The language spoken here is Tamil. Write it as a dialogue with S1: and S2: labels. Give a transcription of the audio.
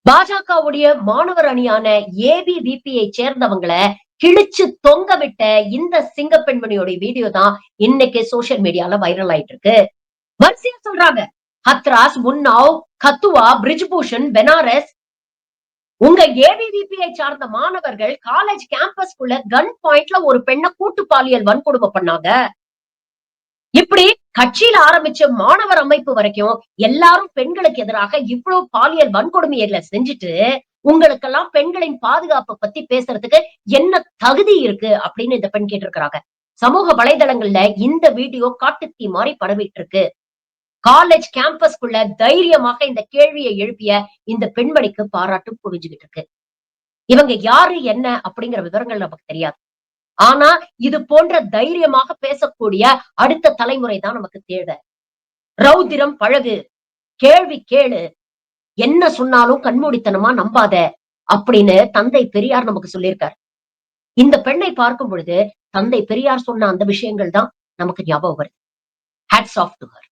S1: பாஜகவுடைய மாணவர் அணியான ஏபிவிபியை சேர்ந்தவங்களை கிழிச்சு தொங்க விட்ட இந்த சிங்க பெண்மணியோட வீடியோ தான் இன்னைக்கு சோசியல் மீடியால வைரல் ஆயிட்டு இருக்கு. வரிசையா சொல்றாங்க, ஹத்ராஸ், உன்னாவ், கத்துவா, பிரிஜ்பூஷன், பெனாரஸ், உங்க ஏபிவிபியை சார்ந்த மாணவர்கள் காலேஜ் கேம்பஸ்குள்ள கன் பாயிண்ட்ல ஒரு பெண்ணை கூட்டு பாலியல் வன்கொடுமை பண்ணாங்க. இப்படி கட்சியில ஆரம்பிச்ச மாணவர் அமைப்பு வரைக்கும் எல்லாரும் பெண்களுக்கு எதிராக இவ்வளவு பாலியல் வன்கொடுமைகளை செஞ்சுட்டு உங்களுக்கெல்லாம் பெண்களின் பாதுகாப்பை பத்தி பேசுறதுக்கு என்ன தகுதி இருக்கு அப்படின்னு இந்த பெண் கேட்டிருக்கிறாங்க. சமூக வலைதளங்கள்ல இந்த வீடியோ காட்டுத்தீ மாதிரி பரவிட்டு இருக்கு. காலேஜ் கேம்பஸ்குள்ள தைரியமாக இந்த கேள்வியை எழுப்பிய இந்த பெண்மணிக்கு பாராட்டும் குவிஞ்சுகிட்டு இருக்கு. இவங்க யாரு என்ன அப்படிங்கிற விவரங்கள் நமக்கு தெரியாது. ஆனா இது போன்ற தைரியமாக பேசக்கூடிய அடுத்த தலைமுறை தான் நமக்கு தேவை. ரௌத்திரம் பழகு, கேள்வி கேளு, என்ன சொன்னாலும் கண்மூடித்தனமா நம்பாத அப்படின்னு தந்தை பெரியார் நமக்கு சொல்லியிருக்காரு. இந்த பெண்ணை பார்க்கும் பொழுது தந்தை பெரியார் சொன்ன அந்த விஷயங்கள் தான் நமக்கு ஞாபகம் வருது. Hats off to her.